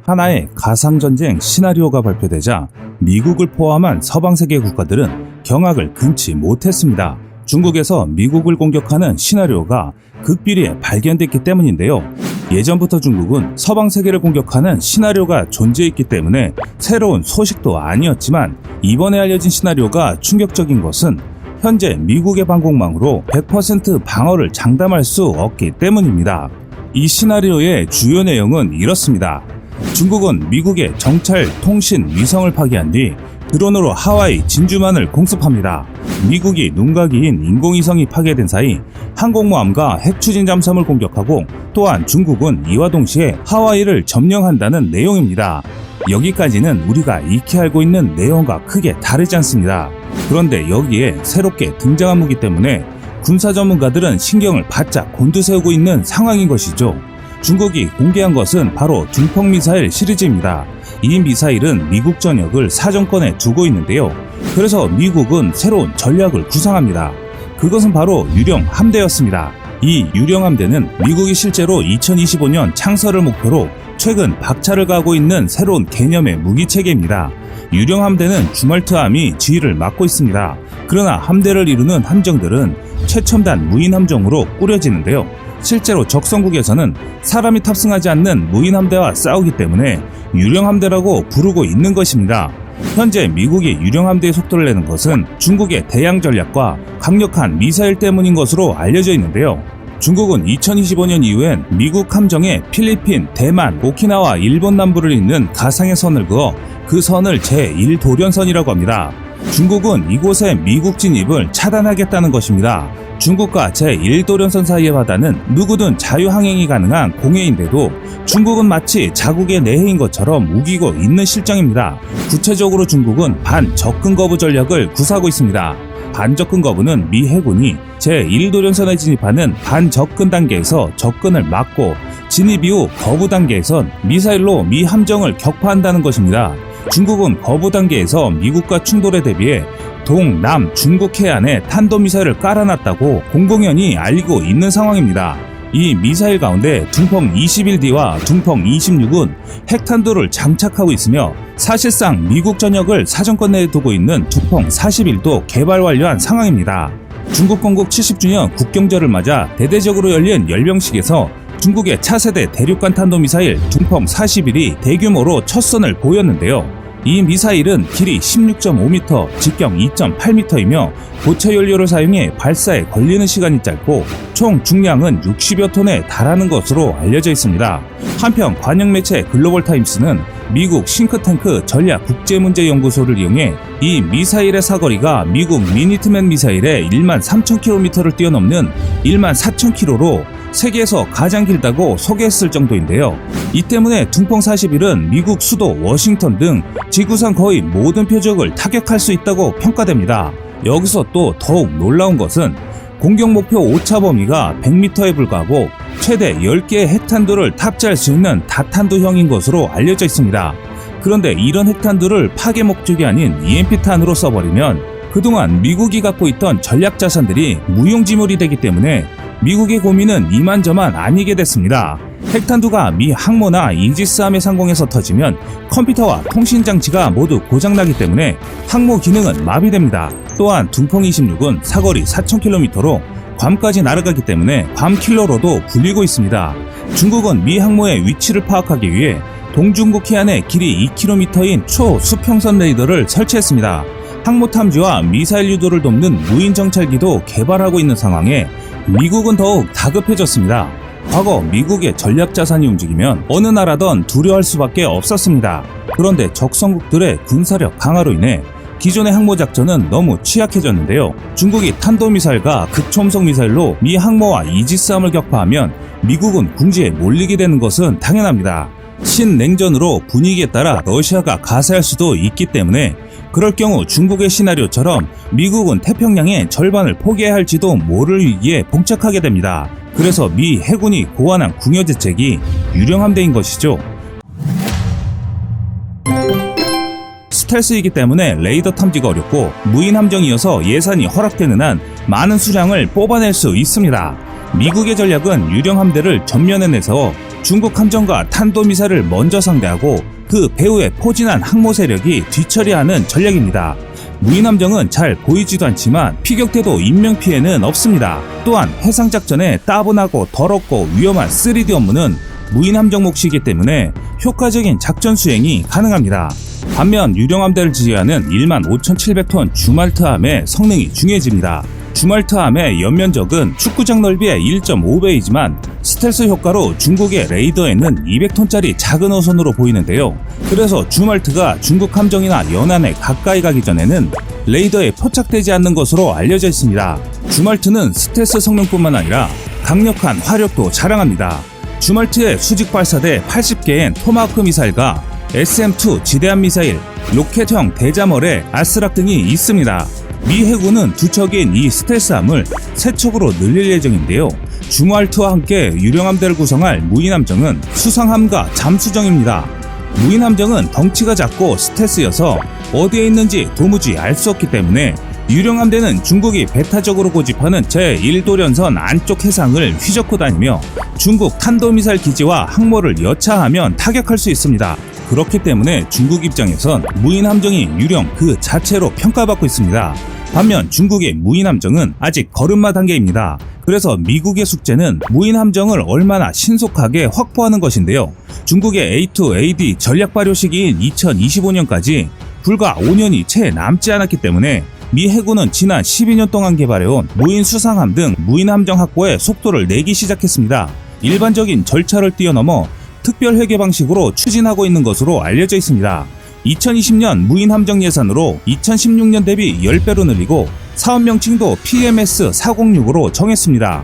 하나의 가상전쟁 시나리오가 발표되자 미국을 포함한 서방세계 국가들은 경악을 금치 못했습니다. 중국에서 미국을 공격하는 시나리오가 극비리에 발견됐기 때문인데요. 예전부터 중국은 서방세계를 공격하는 시나리오가 존재했기 때문에 새로운 소식도 아니었지만 이번에 알려진 시나리오가 충격적인 것은 현재 미국의 방공망으로 100% 방어를 장담할 수 없기 때문입니다. 이 시나리오의 주요 내용은 이렇습니다. 중국은 미국의 정찰, 통신, 위성을 파괴한 뒤 드론으로 하와이 진주만을 공습합니다. 미국이 눈각이인 인공위성이 파괴된 사이 항공모함과 핵추진 잠수함을 공격하고 또한 중국은 이와 동시에 하와이를 점령한다는 내용입니다. 여기까지는 우리가 익히 알고 있는 내용과 크게 다르지 않습니다. 그런데 여기에 새롭게 등장한 무기 때문에 군사 전문가들은 신경을 바짝 곤두세우고 있는 상황인 것이죠. 중국이 공개한 것은 바로 둥펑 미사일 시리즈입니다. 이 미사일은 미국 전역을 사정권에 두고 있는데요. 그래서 미국은 새로운 전략을 구상합니다. 그것은 바로 유령 함대였습니다. 이 유령 함대는 미국이 실제로 2025년 창설을 목표로 최근 박차를 가하고 있는 새로운 개념의 무기체계입니다. 유령 함대는 주멀트함이 지휘를 맡고 있습니다. 그러나 함대를 이루는 함정들은 최첨단 무인 함정으로 꾸려지는데요. 실제로 적성국에서는 사람이 탑승하지 않는 무인 함대와 싸우기 때문에 유령 함대라고 부르고 있는 것입니다. 현재 미국이 유령 함대의 속도를 내는 것은 중국의 대양 전략과 강력한 미사일 때문인 것으로 알려져 있는데요. 중국은 2025년 이후엔 미국 함정에 필리핀, 대만, 오키나와 일본 남부를 잇는 가상의 선을 그어 그 선을 제1도련선이라고 합니다. 중국은 이곳의 미국 진입을 차단하겠다는 것입니다. 중국과 제1도련선 사이의 바다는 누구든 자유항행이 가능한 공해인데도 중국은 마치 자국의 내해인 것처럼 우기고 있는 실정입니다. 구체적으로 중국은 반접근 거부 전략을 구사하고 있습니다. 반접근 거부는 미 해군이 제1도련선에 진입하는 반접근 단계에서 접근을 막고 진입 이후 거부 단계에선 미사일로 미 함정을 격파한다는 것입니다. 중국은 거부 단계에서 미국과 충돌에 대비해 동, 남, 중국 해안에 탄도미사일을 깔아놨다고 공공연히 알리고 있는 상황입니다. 이 미사일 가운데 둥펑 21D와 둥펑 26은 핵탄두를 장착하고 있으며 사실상 미국 전역을 사정권 내에 두고 있는 둥펑 41도 개발 완료한 상황입니다. 중국 건국 70주년 국경절을 맞아 대대적으로 열린 열병식에서 중국의 차세대 대륙간 탄도미사일 둥펑 41이 대규모로 첫 선을 보였는데요. 이 미사일은 길이 16.5m, 직경 2.8m이며 고체 연료를 사용해 발사에 걸리는 시간이 짧고 총 중량은 60여 톤에 달하는 것으로 알려져 있습니다. 한편 관영 매체 글로벌타임스는 미국 싱크탱크 전략국제문제연구소를 이용해 이 미사일의 사거리가 미국 미니트맨 미사일의 13,000km를 뛰어넘는 14,000km로 세계에서 가장 길다고 소개했을 정도인데요. 이 때문에 둥펑 41은 미국 수도 워싱턴 등 지구상 거의 모든 표적을 타격할 수 있다고 평가됩니다. 여기서 또 더욱 놀라운 것은 공격 목표 오차 범위가 100m에 불과하고 최대 10개의 핵탄두를 탑재할 수 있는 다탄두형인 것으로 알려져 있습니다. 그런데 이런 핵탄두를 파괴 목적이 아닌 EMP탄으로 써버리면 그동안 미국이 갖고 있던 전략 자산들이 무용지물이 되기 때문에 미국의 고민은 이만저만 아니게 됐습니다. 핵탄두가 미 항모나 이지스함의 상공에서 터지면 컴퓨터와 통신장치가 모두 고장나기 때문에 항모 기능은 마비됩니다. 또한 둥펑 26은 사거리 4,000km로 괌까지 날아가기 때문에 괌킬러로도 불리고 있습니다. 중국은 미 항모의 위치를 파악하기 위해 동중국 해안에 길이 2km인 초수평선 레이더를 설치했습니다. 항모 탐지와 미사일 유도를 돕는 무인 정찰기도 개발하고 있는 상황에 미국은 더욱 다급해졌습니다. 과거 미국의 전략 자산이 움직이면 어느 나라든 두려워할 수밖에 없었습니다. 그런데 적성국들의 군사력 강화로 인해 기존의 항모 작전은 너무 취약해졌는데요. 중국이 탄도미사일과 극초음속 미사일로 미 항모와 이지스함을 격파하면 미국은 궁지에 몰리게 되는 것은 당연합니다. 신냉전으로 분위기에 따라 러시아가 가세할 수도 있기 때문에 그럴 경우 중국의 시나리오처럼 미국은 태평양의 절반을 포기해야 할지도 모를 위기에 봉착하게 됩니다. 그래서 미 해군이 고안한 궁여대책이 유령함대인 것이죠. 스텔스이기 때문에 레이더 탐지가 어렵고 무인 함정이어서 예산이 허락되는 한 많은 수량을 뽑아낼 수 있습니다. 미국의 전략은 유령 함대를 전면에 내서 중국 함정과 탄도미사일을 먼저 상대하고 그 배후에 포진한 항모 세력이 뒤처리하는 전략입니다. 무인함정은 잘 보이지도 않지만 피격돼도 인명피해는 없습니다. 또한 해상작전에 따분하고 더럽고 위험한 3D 업무는 무인함정 몫이기 때문에 효과적인 작전 수행이 가능합니다. 반면 유령함대를 지휘하는 15,700톤 주말트함의 성능이 중요해집니다. 주말트함의 연면적은 축구장 넓이의 1.5배이지만 스텔스 효과로 중국의 레이더에는 200톤짜리 작은 어선으로 보이는데요. 그래서 주말트가 중국 함정이나 연안에 가까이 가기 전에는 레이더에 포착되지 않는 것으로 알려져 있습니다. 주말트는 스텔스 성능뿐만 아니라 강력한 화력도 자랑합니다. 주말트의 수직 발사대 80개의 토마호크 미사일과 SM-2 지대함 미사일, 로켓형 대자멀의 아스락 등이 있습니다. 미 해군은 두 척인 이 스텔스함을 세 척으로 늘릴 예정인데요. 주말트와 함께 유령함대를 구성할 무인함정은 수상함과 잠수정입니다. 무인함정은 덩치가 작고 스텔스여서 어디에 있는지 도무지 알 수 없기 때문에 유령함대는 중국이 배타적으로 고집하는 제1도련선 안쪽 해상을 휘젓고 다니며 중국 탄도미사일 기지와 항모를 여차하면 타격할 수 있습니다. 그렇기 때문에 중국 입장에선 무인함정이 유령 그 자체로 평가받고 있습니다. 반면 중국의 무인함정은 아직 걸음마 단계입니다. 그래서 미국의 숙제는 무인함정을 얼마나 신속하게 확보하는 것인데요. 중국의 A2AD 전략 발효 시기인 2025년까지 불과 5년이 채 남지 않았기 때문에 미 해군은 지난 12년 동안 개발해온 무인 수상함 등 무인함정 확보에 속도를 내기 시작했습니다. 일반적인 절차를 뛰어넘어 특별 회계 방식으로 추진하고 있는 것으로 알려져 있습니다. 2020년 무인함정 예산으로 2016년 대비 10배로 늘리고 사업 명칭도 PMS-406으로 정했습니다.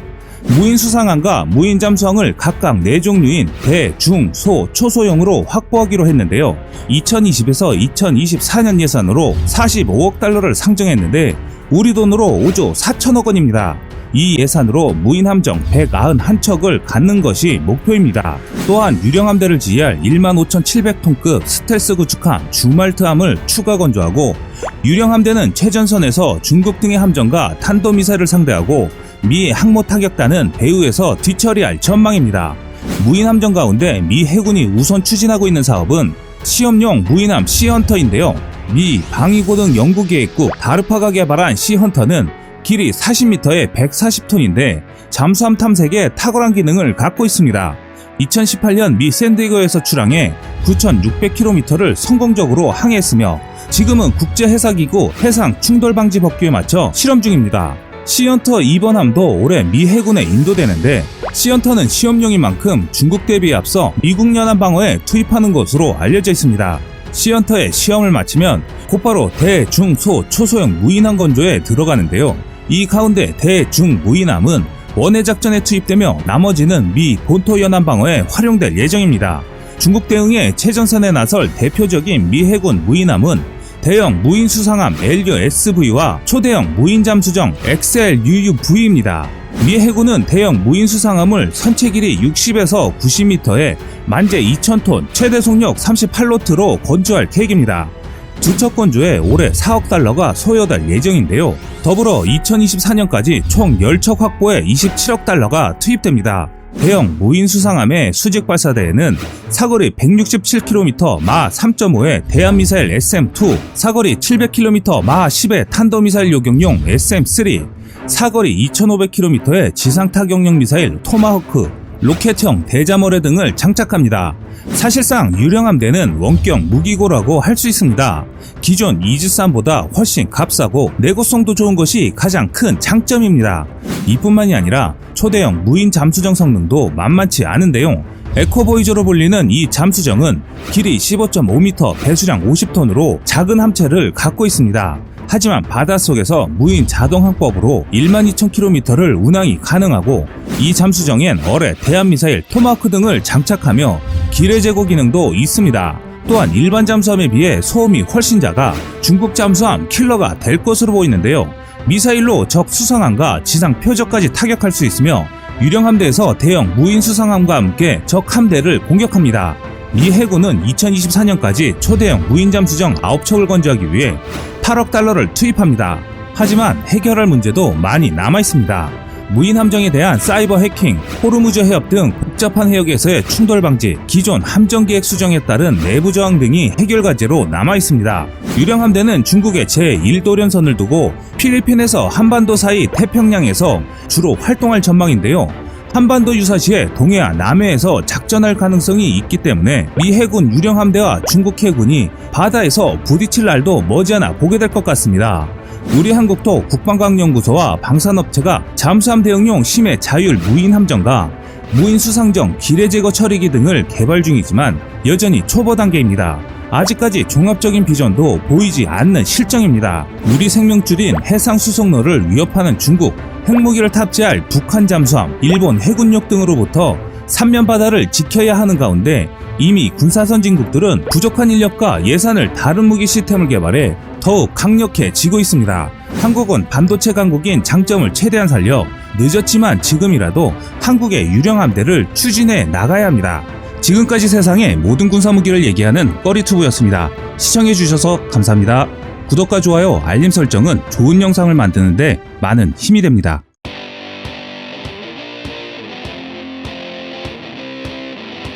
무인 수상함과 무인 잠수함을 각각 4종류인 대, 중, 소, 초소형으로 확보하기로 했는데요. 2020에서 2024년 예산으로 45억 달러를 상정했는데 우리 돈으로 5조 4천억 원입니다. 이 예산으로 무인함정 191척을 갖는 것이 목표입니다. 또한 유령함대를 지휘할 15,700톤급 스텔스 구축함 주말트함을 추가 건조하고 유령함대는 최전선에서 중국 등의 함정과 탄도미사일을 상대하고 미 항모 타격단은 배후에서 뒤처리할 전망입니다. 무인함정 가운데 미 해군이 우선 추진하고 있는 사업은 시험용 무인함 시헌터인데요. 미 방위고등 연구기획국 다르파가 개발한 시헌터는 길이 40m에 140톤인데 잠수함 탐색에 탁월한 기능을 갖고 있습니다. 2018년 미 샌디에고에서 출항해 9,600km를 성공적으로 항해했으며 지금은 국제해사기구 해상충돌방지 법규에 맞춰 실험 중입니다. 시헌터 2번함도 올해 미 해군에 인도되는데 시헌터는 시험용인 만큼 중국 대비에 앞서 미국 연안방어에 투입하는 것으로 알려져 있습니다. 시헌터의 시험을 마치면 곧바로 대, 중, 소, 초소형 무인함 건조에 들어가는데요. 이 가운데 대, 중 무인함은 원해 작전에 투입되며 나머지는 미 본토 연안 방어에 활용될 예정입니다. 중국 대응에 최전선에 나설 대표적인 미 해군 무인함은 대형 무인 수상함 LUSV와 초대형 무인 잠수정 XLUUV입니다. 미 해군은 대형 무인 수상함을 선체 길이 60에서 90m에 만재 2,000톤, 최대 속력 38노트로 건조할 계획입니다. 두 척 건조에 올해 4억 달러가 소요될 예정인데요. 더불어 2024년까지 총 10척 확보에 27억 달러가 투입됩니다. 대형 무인 수상함의 수직 발사대에는 사거리 167km 마 3.5의 대한미사일 SM-2, 사거리 700km 마 10의 탄도미사일 요격용 SM-3, 사거리 2500km의 지상타격용 미사일 토마호크, 로켓형 대자멀의 등을 장착합니다. 사실상 유령함대는 원격 무기고라고 할 수 있습니다. 기존 이지스함보다 훨씬 값싸고 내구성도 좋은 것이 가장 큰 장점입니다. 이뿐만이 아니라 초대형 무인 잠수정 성능도 만만치 않은데요. 에코보이저로 불리는 이 잠수정은 길이 15.5m, 배수량 50톤으로 작은 함체를 갖고 있습니다. 하지만 바닷속에서 무인 자동항법으로 12,000km를 운항이 가능하고 이 잠수정엔 어뢰, 대한미사일, 토마호크 등을 장착하며 기뢰 제거 기능도 있습니다. 또한 일반 잠수함에 비해 소음이 훨씬 작아 중국 잠수함 킬러가 될 것으로 보이는데요. 미사일로 적 수상함과 지상 표적까지 타격할 수 있으며 유령함대에서 대형 무인 수상함과 함께 적 함대를 공격합니다. 미 해군은 2024년까지 초대형 무인 잠수정 9척을 건조하기 위해 8억 달러를 투입합니다. 하지만 해결할 문제도 많이 남아 있습니다. 무인 함정에 대한 사이버 해킹, 호르무즈 해협 등 복잡한 해역에서의 충돌 방지, 기존 함정 계획 수정에 따른 내부 저항 등이 해결 과제로 남아 있습니다. 유령 함대는 중국의 제1도련선을 두고 필리핀에서 한반도 사이 태평양에서 주로 활동할 전망인데요. 한반도 유사시에 동해와 남해에서 작전할 가능성이 있기 때문에 미 해군 유령 함대와 중국 해군이 바다에서 부딪힐 날도 머지않아 보게 될 것 같습니다. 우리 한국도 국방과학연구소와 방산업체가 잠수함 대응용 심해 자율 무인 함정과 무인 수상정 기뢰 제거 처리기 등을 개발 중이지만 여전히 초보 단계입니다. 아직까지 종합적인 비전도 보이지 않는 실정입니다. 우리 생명줄인 해상 수송로를 위협하는 중국, 핵무기를 탑재할 북한 잠수함, 일본 해군력 등으로부터 삼면 바다를 지켜야 하는 가운데 이미 군사 선진국들은 부족한 인력과 예산을 다른 무기 시스템을 개발해 더욱 강력해지고 있습니다. 한국은 반도체 강국인 장점을 최대한 살려 늦었지만 지금이라도 한국의 유령 함대를 추진해 나가야 합니다. 지금까지 세상의 모든 군사무기를 얘기하는 꺼리투브였습니다. 시청해주셔서 감사합니다. 구독과 좋아요, 알림 설정은 좋은 영상을 만드는데 많은 힘이 됩니다.